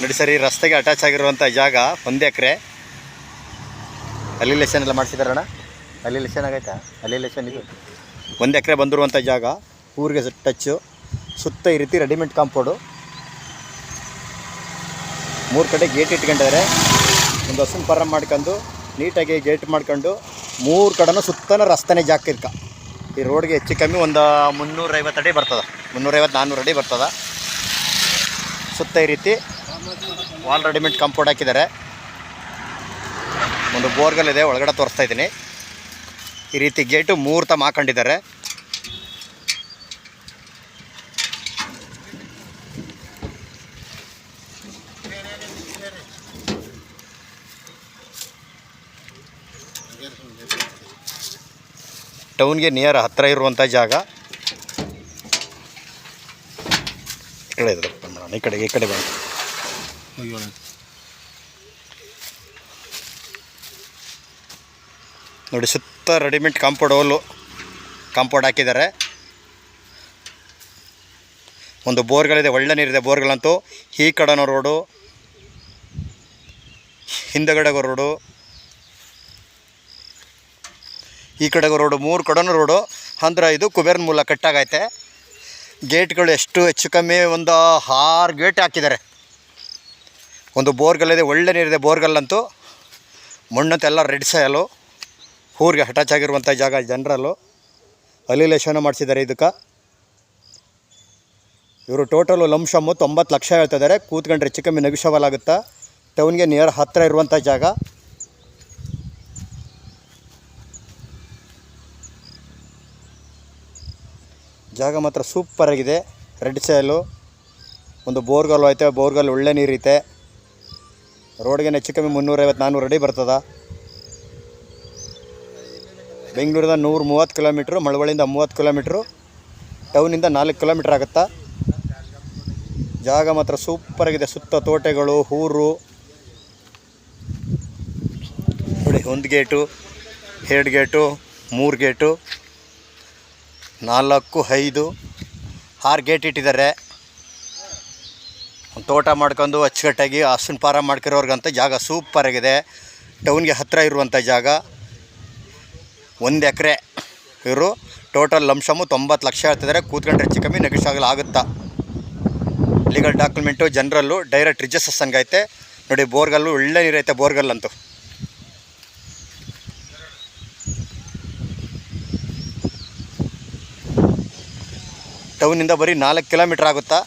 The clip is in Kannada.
ನೋಡಿ ಸರ್, ಈ ರಸ್ತೆಗೆ ಅಟ್ಯಾಚ್ ಆಗಿರುವಂಥ ಜಾಗ 1 ಎಕರೆ. ಅಲಿಲೇಷನ್ ಎಲ್ಲ ಮಾಡಿಸಿದಾರಣ್ಣ. ಅಲಿಲೇಷನ್ ಆಗೈತಾ? ಅಲಿಲೇಷನ್ ಇದು 1 ಎಕರೆ ಬಂದಿರುವಂಥ ಜಾಗ, ಊರಿಗೆ ಟಚ್ಚು. ಸುತ್ತ ಈ ರೀತಿ ರೆಡಿಮೇಡ್ ಕಾಂಪೌಂಡು, 3 ಕಡೆ ಗೇಟ್ ಇಟ್ಕೊಂಡಿದ್ದಾರೆ. ಒಂದು ಹಸುನ್ ಪರ ಮಾಡ್ಕೊಂಡು ನೀಟಾಗಿ ಗೇಟ್ ಮಾಡ್ಕೊಂಡು 3 ಕಡೆನೂ ಸುತ್ತನ ರಸ್ತೆನೇ ಜಾಗ ಇರ್ಕ. ಈ ರೋಡ್ಗೆ ಹೆಚ್ಚು ಕಮ್ಮಿ ಒಂದು 350 ಅಡಿ ಬರ್ತದೆ, 350-400 ಅಡಿ ಬರ್ತದೆ. ಸುತ್ತ ಈ ರೀತಿ ವಾಲ್ ರೆಡಿಮೇಡ್ ಕಾಂಪೌಂಡ್ ಹಾಕಿದ್ದಾರೆ. ಒಂದು ಬೋರ್ಗಲ್ ಇದೆ, ಒಳಗಡೆ ತೋರಿಸ್ತಾ ಇದ್ದೀನಿ. ಈ ರೀತಿ ಗೇಟು 3 ತಮ್ಮ ಹಾಕೊಂಡಿದ್ದಾರೆ. ಟೌನ್ಗೆ ನಿಯರ್ ಹತ್ತಿರ ಇರುವಂಥ ಜಾಗ. ಈ ಕಡೆ ಇದೆ, ಈ ಕಡೆ ಬಂದು ನೋಡಿ, ಸುತ್ತ ರೆಡಿಮೇಡ್ ಕಾಂಪೌಂಡ್ ಹಾಕಿದ್ದಾರೆ. ಒಂದು ಬೋರ್ಗಳಿದೆ, ಒಳ್ಳೆ ನೀರಿದೆ ಬೋರ್ಗಳಂತೂ. ಈ ಕಡೆನೋ ರೋಡು, ಹಿಂದಗಡೆಗೋ ರೋಡು, ಈ ಕಡೆಗೋ ರೋಡು, 3 ಕಡೆನೂ ರೋಡು. ಅಂದ್ರೆ ಇದು ಕುಬೇರನ ಮೂಲ ಕಟ್ಟಾಗೈತೆ. ಗೇಟ್ಗಳು ಹೆಚ್ಚು ಕಮ್ಮಿ ಒಂದು 6 ಗೇಟ್ ಹಾಕಿದ್ದಾರೆ. ಒಂದು ಬೋರ್ಗಲ್ಲಿದೆ, ಒಳ್ಳೆ ನೀರಿದೆ ಬೋರ್ಗಲ್ಲಂತೂ. ಮಣ್ಣಂತೆಲ್ಲ ರೆಡ್ ಸಾಯಲು, ಊರಿಗೆ ಅಟ್ಯಾಚ್ ಆಗಿರುವಂಥ ಜಾಗ. ಜನರಲ್ಲು ಅಲಿಲೇಷನು ಮಾಡಿಸಿದ್ದಾರೆ ಇದಕ್ಕೆ. ಇವರು ಟೋಟಲು ಲಂಶಮ್ಮು 90 ಲಕ್ಷ ಹೇಳ್ತಿದ್ದಾರೆ. ಕೂತ್ಕೊಂಡ್ರೆ ಹೆಚ್ಚು ಕಮ್ಮಿ ನೆಗೋಷಿಯಬಲ್ ಆಗುತ್ತಾ. ಟೌನ್ಗೆ ನಿಯರ್ ಹತ್ತಿರ ಇರುವಂಥ ಜಾಗ. ಜಾಗ ಮಾತ್ರ ಸೂಪರಾಗಿದೆ. ರೆಡ್ ಸಾಯಲು, ಒಂದು ಬೋರ್ಗಲ್ಲು ಐತೆ, ಬೋರ್ಗಲ್ ಒಳ್ಳೆ ನೀರೈತೆ. ರೋಡ್ಗೆ ಹೆಚ್ಚು ಕಮ್ಮಿ 350-400 ಅಡಿ ಬರ್ತದೆ. ಬೆಂಗಳೂರಿಂದ 130 ಕಿಲೋಮೀಟ್ರು, ಮಳವಳ್ಳಿಯಿಂದ 30 ಕಿಲೋಮೀಟ್ರು, ಟೌನಿಂದ 4 ಕಿಲೋಮೀಟ್ರ್ ಆಗುತ್ತಾ. ಜಾಗ ಮಾತ್ರ ಸೂಪರಾಗಿದೆ. ಸುತ್ತ ತೋಟಗಳು, ಊರು ನೋಡಿ. 1 ಗೇಟು, 2 ಗೇಟು, 3 ಗೇಟು, 4, 5, 6 ಗೇಟ್ ಇಟ್ಟಿದ್ದಾರೆ. ತೋಟ ಮಾಡ್ಕೊಂಡು ಅಚ್ಚುಕಟ್ಟಾಗಿ ಹಸುನ್ ಪಾರ ಮಾಡ್ಕಿರೋರ್ಗಂತ ಜಾಗ ಸೂಪರಾಗಿದೆ. ಟೌನ್ಗೆ ಹತ್ತಿರ ಇರುವಂಥ ಜಾಗ. 1 ಎಕರೆ. ಇವರು ಟೋಟಲ್ ಲಂಶಮು 90 ಲಕ್ಷ ಹೇಳ್ತಿದ್ದಾರೆ. ಕೂತ್ಕೊಂಡ್ರೆ ಹೆಚ್ಚು ಕಮ್ಮಿ ನೆಗೋಷಿಯಬಲ್ ಆಗುತ್ತಾ. ಲೀಗಲ್ ಡಾಕ್ಯುಮೆಂಟು, ಜನರಲ್ಲು, ಡೈರೆಕ್ಟ್ ರಿಜಿಸ್ಟ್ರೇಷನ್ಗೆ ಐತೆ. ನೋಡಿ, ಬೋರ್ಗಲ್ಲು ಒಳ್ಳೆ ನೀರೈತೆ ಬೋರ್ಗಲ್ಲಂತೂ. ಟೌನಿಂದ ಬರೀ 4 ಕಿಲೋಮೀಟ್ರ್ ಆಗುತ್ತಾ.